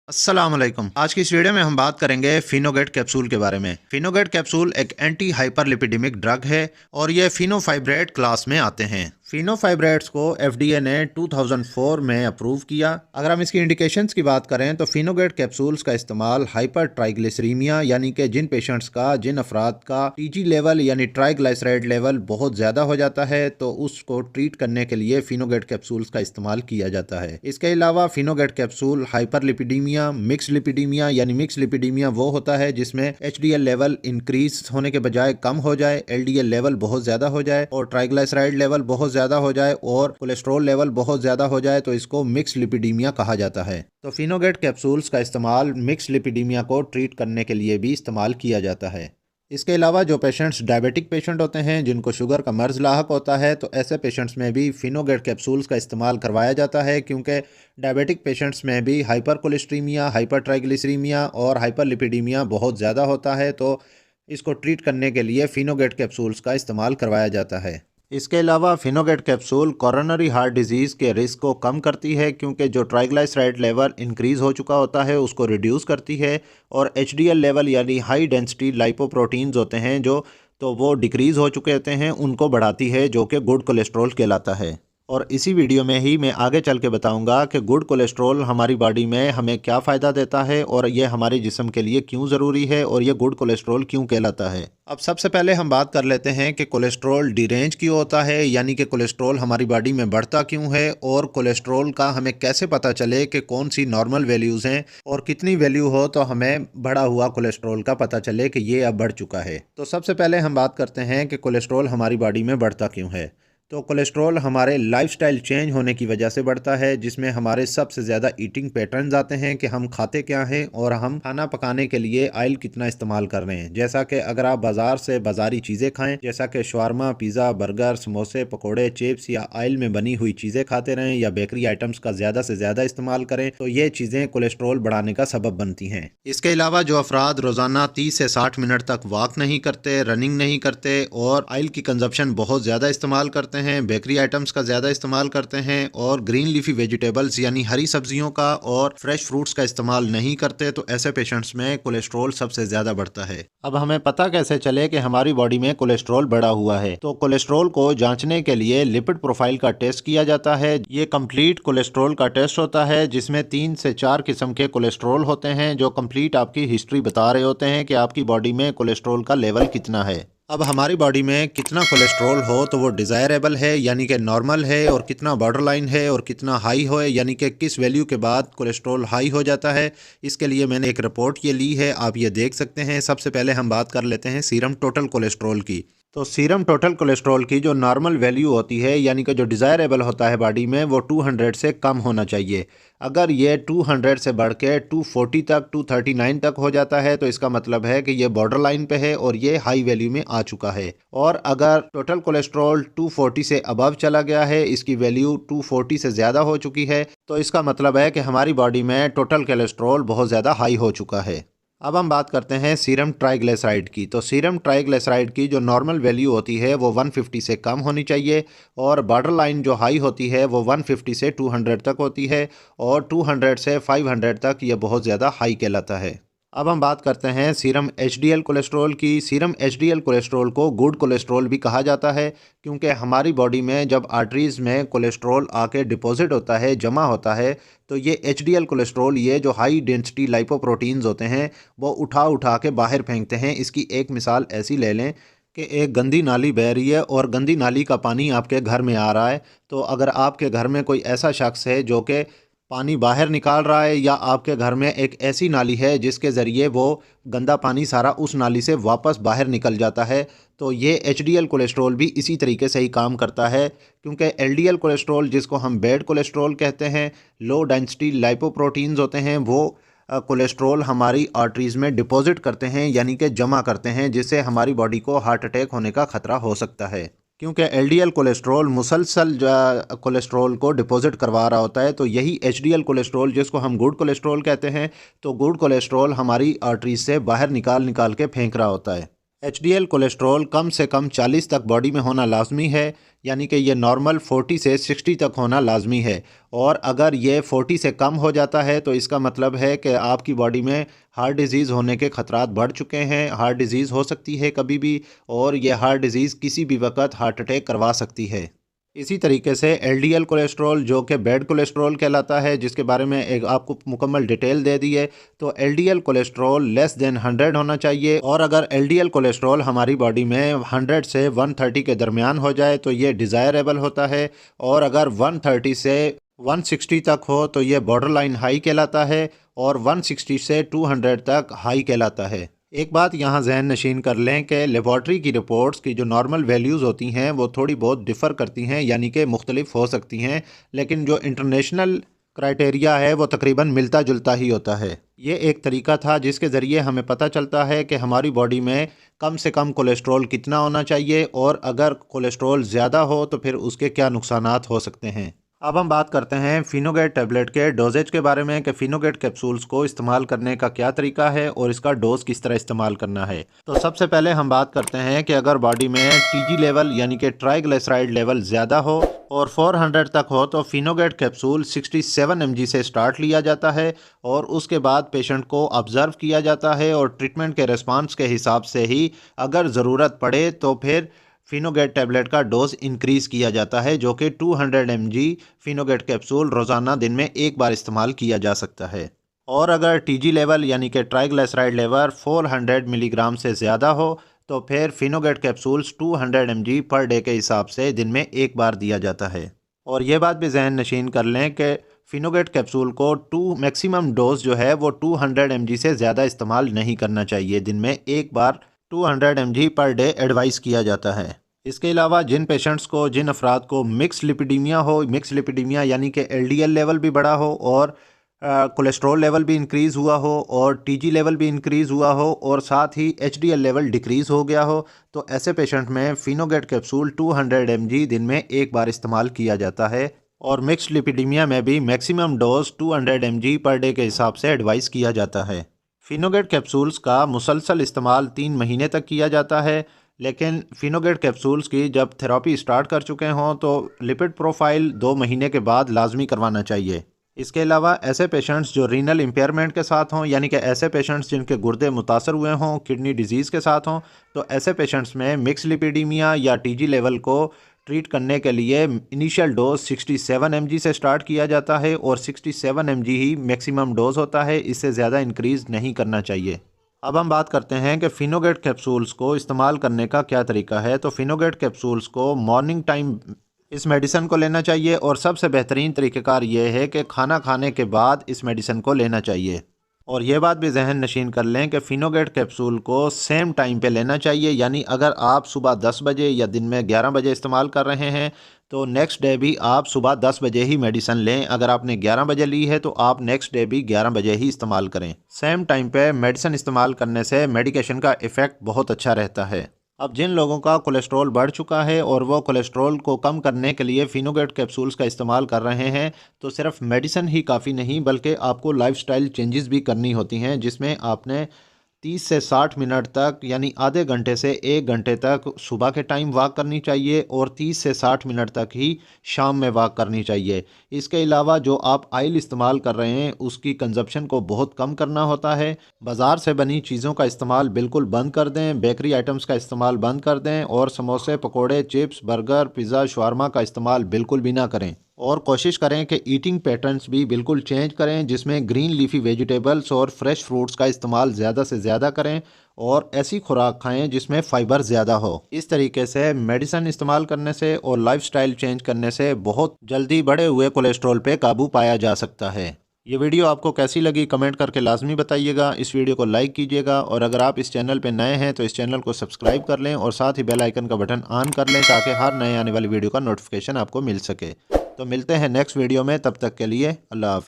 अस्सलाम वालेकुम। आज की इस वीडियो में हम बात करेंगे फिनोगेट कैप्सूल के बारे में। फिनोगेट कैप्सूल एक एंटी हाइपरलिपिडेमिक ड्रग है और ये फिनोफाइब्रेट क्लास में आते हैं। फिनोफाइब्रेट्स को एफडीए ने 2004 में अप्रूव किया। अगर हम इसकी इंडिकेशंस की बात करें तो फिनोगेट कैप्सूल्स का इस्तेमाल हाइपर ट्राइग्लिसरीमिया यानी कि जिन अफराद का टीजी लेवल यानी ट्राइग्लिसराइड लेवल बहुत ज़्यादा हो जाता है तो उसको ट्रीट करने के लिए फिनोगेट कैप्सूल्स का इस्तेमाल किया जाता है। इसके अलावा फिनोगेट कैप्सूल हाइपरलिपिडीमिया, मिक्स लिपिडीमिया यानी मिक्स लिपिडीमिया वो होता है जिसमें एचडीएल लेवल इंक्रीज होने के बजाय कम हो जाए, एलडीएल लेवल बहुत ज़्यादा हो जाए और ट्राइग्लिसराइड लेवल बहुत ज़्यादा हो जाए और कोलेस्ट्रॉल लेवल बहुत ज़्यादा हो जाए तो इसको मिक्स लिपिडीमिया कहा जाता है। तो फिनोगेट कैप्सूल्स का इस्तेमाल मिक्स लिपिडीमिया को ट्रीट करने के लिए भी इस्तेमाल किया जाता है। इसके अलावा जो पेशेंट्स डायबिटिक पेशेंट होते हैं जिनको शुगर का मर्ज़ लाहक होता है तो ऐसे पेशेंट्स में भी फिनोगेट कैप्सूल्स का इस्तेमाल करवाया जाता है, क्योंकि डायबिटिक पेशेंट्स में भी हाइपर कोलेस्ट्रीमिया, हाइपर ट्राइग्लिसरीमिया और हाइपरलिपिडीमिया बहुत ज़्यादा होता है, तो इसको ट्रीट करने के लिए फिनोगेट कैप्सूल्स का इस्तेमाल करवाया जाता है। इसके अलावा फिनोगेट कैप्सूल कोरोनरी हार्ट डिजीज़ के रिस्क को कम करती है, क्योंकि जो ट्राइग्लिसराइड लेवल इंक्रीज़ हो चुका होता है उसको रिड्यूस करती है और एचडीएल लेवल यानी हाई डेंसिटी लाइपोप्रोटीन्स होते हैं तो वो डिक्रीज़ हो चुके होते हैं उनको बढ़ाती है, जो कि गुड कोलेस्ट्रॉल कहलाता है। और इसी वीडियो में ही मैं आगे चल के बताऊंगा कि गुड कोलेस्ट्रॉल हमारी बॉडी में हमें क्या फ़ायदा देता है और ये हमारे जिस्म के लिए क्यों ज़रूरी है और ये गुड कोलेस्ट्रॉल क्यों कहलाता है। अब सबसे पहले हम बात कर लेते हैं कि कोलेस्ट्रॉल डिरेंज क्यों होता है, यानी कि कोलेस्ट्रॉल हमारी बॉडी में बढ़ता क्यों है और कोलेस्ट्रॉल का हमें कैसे पता चले कि कौन सी नॉर्मल वैल्यूज़ हैं और कितनी वैल्यू हो तो हमें बढ़ा हुआ कोलेस्ट्रॉल का पता चले कि ये अब बढ़ चुका है। तो सबसे पहले हम बात करते हैं कि कोलेस्ट्रॉल हमारी बॉडी में बढ़ता क्यों है। तो कोलेस्ट्रॉल हमारे लाइफस्टाइल चेंज होने की वजह से बढ़ता है, जिसमें हमारे सबसे ज़्यादा ईटिंग पैटर्न्स आते हैं कि हम खाते क्या हैं और हम खाना पकाने के लिए ऑयल कितना इस्तेमाल कर रहे हैं। जैसा कि अगर आप बाज़ार से बाज़ारी चीज़ें खाएं, जैसा कि शवारमा, पिज़्ज़ा, बर्गर, समोसे, पकोड़े, चिप्स या ऑयल में बनी हुई चीज़ें खाते रहें या बेकरी आइटम्स का ज़्यादा से ज़्यादा इस्तेमाल करें तो ये चीज़ें कोलेस्ट्रॉल बढ़ाने का सबब बनती हैं। इसके अलावा जो अफराद रोज़ाना 30 से 60 मिनट तक वॉक नहीं करते, रनिंग नहीं करते और ऑयल की कंजप्शन बहुत ज़्यादा इस्तेमाल करते हैं, बेकरी आइटम्स का ज़्यादा इस्तेमाल करते हैं और ग्रीन लीफी वेजिटेबल्स यानी हरी सब्जियों का और फ्रेश फ्रूट्स का इस्तेमाल नहीं करते, तो ऐसे पेशेंट्स में कोलेस्ट्रॉल सबसे ज़्यादा बढ़ता है। अब हमें पता कैसे चले कि हमारी बॉडी में कोलेस्ट्रॉल बढ़ा हुआ है? तो कोलेस्ट्रॉल को जांचने के लिए लिपिड प्रोफाइल का टेस्ट किया जाता है। ये कंप्लीट कोलेस्ट्रॉल का टेस्ट होता है जिसमें 3 से 4 किस्म के कोलेस्ट्रॉल होते हैं जो कंप्लीट आपकी हिस्ट्री बता रहे होते हैं कि आपकी बॉडी में कोलेस्ट्रॉल का लेवल कितना है। अब हमारी बॉडी में कितना कोलेस्ट्रॉल हो तो वो डिज़ायरेबल है यानी कि नॉर्मल है, और कितना बॉर्डर लाइन है और कितना हाई हो यानी कि किस वैल्यू के बाद कोलेस्ट्रॉल हाई हो जाता है। इसके लिए मैंने एक रिपोर्ट ये ली है, आप ये देख सकते हैं। सबसे पहले हम बात कर लेते हैं सीरम टोटल कोलेस्ट्रॉल की। तो सीरम टोटल कोलेस्ट्रॉल की जो नॉर्मल वैल्यू होती है यानी कि जो डिज़ायरेबल होता है बॉडी में वो 200 से कम होना चाहिए। अगर ये 200 से बढ़ के 240 तक 239 तक हो जाता है तो इसका मतलब है कि ये बॉर्डर लाइन पे है और ये हाई वैल्यू में आ चुका है। और अगर टोटल कोलेस्ट्रॉल 240 से अबव चला गया है, इसकी वैल्यू 240 से ज़्यादा हो चुकी है, तो इसका मतलब है कि हमारी बॉडी में टोटल कोलेस्ट्रॉल बहुत ज़्यादा हाई हो चुका है। अब हम बात करते हैं सीरम ट्राइग्लिसराइड की। तो सीरम ट्राइग्लिसराइड की जो नॉर्मल वैल्यू होती है वो 150 से कम होनी चाहिए और बॉर्डर लाइन जो हाई होती है वो 150 से 200 तक होती है और 200 से 500 तक ये बहुत ज़्यादा हाई कहलाता है। अब हम बात करते हैं सीरम एचडीएल कोलेस्ट्रॉल की। सीरम एचडीएल कोलेस्ट्रॉल को गुड कोलेस्ट्रॉल भी कहा जाता है, क्योंकि हमारी बॉडी में जब आर्टरीज़ में कोलेस्ट्रॉल आके डिपॉजिट होता है, जमा होता है, तो ये एचडीएल कोलेस्ट्रॉल ये जो हाई डेंसिटी लाइपोप्रोटीन्स होते हैं वो उठा उठा के बाहर फेंकते हैं। इसकी एक मिसाल ऐसी ले लें कि एक गंदी नाली बह रही है और गंदी नाली का पानी आपके घर में आ रहा है, तो अगर आपके घर में कोई ऐसा शख्स है जो कि पानी बाहर निकाल रहा है या आपके घर में एक ऐसी नाली है जिसके ज़रिए वो गंदा पानी सारा उस नाली से वापस बाहर निकल जाता है, तो ये एचडीएल कोलेस्ट्रॉल भी इसी तरीके से ही काम करता है। क्योंकि एलडीएल कोलेस्ट्रॉल जिसको हम बैड कोलेस्ट्रॉल कहते हैं, लो डेंसिटी लाइपोप्रोटीन्स होते हैं, वो कोलेस्ट्रॉल हमारी आर्टरीज़ में डिपॉजिट करते हैं यानी कि जमा करते हैं, जिससे हमारी बॉडी को हार्ट अटैक होने का ख़तरा हो सकता है। क्योंकि एलडीएल कोलेस्ट्रॉल मुसलसल कोलेस्ट्रॉल को डिपॉजिट करवा रहा होता है, तो यही एचडीएल कोलेस्ट्रॉल जिसको हम गुड कोलेस्ट्रॉल कहते हैं, तो गुड कोलेस्ट्रॉल हमारी आर्टरीज से बाहर निकाल निकाल के फेंक रहा होता है। एचडीएल कोलेस्ट्रॉल कम से कम 40 तक बॉडी में होना लाजमी है, यानी कि ये नॉर्मल 40 से 60 तक होना लाजमी है। और अगर ये 40 से कम हो जाता है तो इसका मतलब है कि आपकी बॉडी में हार्ट डिज़ीज़ होने के ख़तरात बढ़ चुके हैं। हार्ट डिज़ीज़ हो सकती है कभी भी, और ये हार्ट डिज़ीज़ किसी भी वक्त हार्ट अटैक करवा सकती है। इसी तरीके से एलडीएल कोलेस्ट्रॉल, जो कि बैड कोलेस्ट्रॉल कहलाता है, जिसके बारे में एक आपको मुकम्मल डिटेल दे दी है। तो एलडीएल कोलेस्ट्रॉल लेस देन 100 होना चाहिए, और अगर एलडीएल कोलेस्ट्रॉल हमारी बॉडी में 100 से 130 के दरमियान हो जाए तो ये डिज़ायरेबल होता है, और अगर 130 से 160 तक हो तो ये बॉर्डर लाइन हाई कहलाता है, और 160 से 200 तक हाई कहलाता है। एक बात यहाँ जहन नशीन कर लें कि लेबॉर्ट्री की रिपोर्ट्स की जो नॉर्मल वैल्यूज़ होती हैं वो थोड़ी बहुत डिफ़र करती हैं, यानी कि मुख्तलिफ हो सकती हैं, लेकिन जो इंटरनेशनल क्राइटेरिया है वो तकरीबन मिलता जुलता ही होता है। ये एक तरीका था जिसके ज़रिए हमें पता चलता है कि हमारी बॉडी में कम से कम कोलेस्ट्रॉल कितना होना चाहिए, और अगर कोलेस्ट्रॉल ज़्यादा हो तो फिर उसके क्या नुकसानात हो सकते हैं। अब हम बात करते हैं फिनोगेट टैबलेट के डोजेज के बारे में कि फिनोगेट कैप्सूल्स को इस्तेमाल करने का क्या तरीका है और इसका डोज किस तरह इस्तेमाल करना है। तो सबसे पहले हम बात करते हैं कि अगर बॉडी में टीजी लेवल यानी कि ट्राइग्लिसराइड लेवल ज़्यादा हो और 400 तक हो तो फिनोगेट कैप्सूल 67 mg से स्टार्ट लिया जाता है, और उसके बाद पेशेंट को ऑब्ज़र्व किया जाता है, और ट्रीटमेंट के रिस्पांस के हिसाब से ही अगर ज़रूरत पड़े तो फिर फिनोगेट टैबलेट का डोज इंक्रीज़ किया जाता है, जो कि 200 mg फिनोगेट कैप्सूल रोज़ाना दिन में एक बार इस्तेमाल किया जा सकता है। और अगर टीजी लेवल यानी कि ट्राइग्लिसराइड लेवल 400 मिलीग्राम से ज़्यादा हो तो फिर फिनोगेट कैप्सूल्स 200 mg पर डे के हिसाब से दिन में एक बार दिया जाता है। और ये बात भी जहन नशीन कर लें कि फिनोगेट कैप्सूल को मैक्सिमम डोज जो है वो 200 mg से ज़्यादा इस्तेमाल नहीं करना चाहिए, दिन में एक बार 200 mg पर डे एडवाइस किया जाता है। इसके अलावा जिन अफराद को मिक्स लिपिडीमिया हो, मिक्स लिपिडीमिया यानी कि एलडीएल लेवल भी बढ़ा हो और कोलेस्ट्रॉल लेवल भी इंक्रीज़ हुआ हो और टीजी लेवल भी इंक्रीज़ हुआ हो और साथ ही एचडीएल लेवल डिक्रीज़ हो गया हो, तो ऐसे पेशेंट में फिनोगेट कैप्सूल 200 mg दिन में एक बार इस्तेमाल किया जाता है। और मिक्स्ड लिपिडीमिया में भी maximum dose 200 mg per day के हिसाब से एडवाइस किया जाता है। फिनोगेट कैप्सूल्स का मुसलसल इस्तेमाल 3 महीने तक किया जाता है, लेकिन फिनोगेट कैप्सूल्स की जब थेरेपी स्टार्ट कर चुके हों तो लिपिड प्रोफाइल 2 महीने के बाद लाजमी करवाना चाहिए। इसके अलावा ऐसे पेशेंट्स जो रीनल इम्पेयरमेंट के साथ हों, यानी कि ऐसे पेशेंट्स जिनके गुर्दे मुतासर हुए हों, किडनी डिजीज़ के साथ हों, तो ऐसे पेशेंट्स में मिक्स लिपिडीमिया या टीजी लेवल को ट्रीट करने के लिए इनिशियल डोज 67 mg से स्टार्ट किया जाता है, और 67 mg ही मैक्सिमम डोज होता है, इससे ज़्यादा इंक्रीज़ नहीं करना चाहिए। अब हम बात करते हैं कि फिनोगेट कैप्सूल्स को इस्तेमाल करने का क्या तरीका है। तो फिनोगेट कैप्सूल्स को मॉर्निंग टाइम इस मेडिसिन को लेना चाहिए, और सबसे बेहतरीन तरीक़ेकार ये है कि खाना खाने के बाद इस मेडिसिन को लेना चाहिए। और ये बात भी जहन नशीन कर लें कि फिनोगेट कैप्सूल को सेम टाइम पे लेना चाहिए, यानी अगर आप सुबह 10 बजे या दिन में 11 बजे इस्तेमाल कर रहे हैं तो नेक्स्ट डे भी आप सुबह 10 बजे ही मेडिसिन लें। अगर आपने 11 बजे ली है तो आप नेक्स्ट डे भी 11 बजे ही इस्तेमाल करें। सेम टाइम पे मेडिसिन इस्तेमाल करने से मेडिकेशन का इफ़ेक्ट बहुत अच्छा रहता है। अब जिन लोगों का कोलेस्ट्रॉल बढ़ चुका है और वो कोलेस्ट्रॉल को कम करने के लिए फिनोगेट कैप्सूल्स का इस्तेमाल कर रहे हैं, तो सिर्फ मेडिसिन ही काफ़ी नहीं बल्कि आपको लाइफस्टाइल चेंजेस भी करनी होती हैं, जिसमें आपने 30 से 60 मिनट तक यानी आधे घंटे से 1 घंटे तक सुबह के टाइम वॉक करनी चाहिए, और 30 से 60 मिनट तक ही शाम में वॉक करनी चाहिए। इसके अलावा जो आप ऑयल इस्तेमाल कर रहे हैं उसकी कंजप्शन को बहुत कम करना होता है। बाज़ार से बनी चीज़ों का इस्तेमाल बिल्कुल बंद कर दें, बेकरी आइटम्स का इस्तेमाल बंद कर दें, और समोसे, पकोड़े, चिप्स, बर्गर, पिज़्ज़ा, शवारमा का इस्तेमाल बिल्कुल भी ना करें। और कोशिश करें कि ईटिंग पैटर्न्स भी बिल्कुल चेंज करें, जिसमें ग्रीन लीफी वेजिटेबल्स और फ्रेश फ्रूट्स का इस्तेमाल ज़्यादा से ज़्यादा करें, और ऐसी खुराक खाएं जिसमें फ़ाइबर ज़्यादा हो। इस तरीके से मेडिसिन इस्तेमाल करने से और लाइफस्टाइल चेंज करने से बहुत जल्दी बढ़े हुए कोलेस्ट्रॉल पे काबू पाया जा सकता है। ये वीडियो आपको कैसी लगी कमेंट करके लाजमी बताइएगा। इस वीडियो को लाइक कीजिएगा, और अगर आप इस चैनल पे नए हैं तो इस चैनल को सब्सक्राइब कर लें और साथ ही बेल आइकन का बटन ऑन कर लें ताकि हर नए आने वाली वीडियो का नोटिफिकेशन आपको मिल सके। तो मिलते हैं नेक्स्ट वीडियो में, तब तक के लिए अल्लाह हाफ़िज़।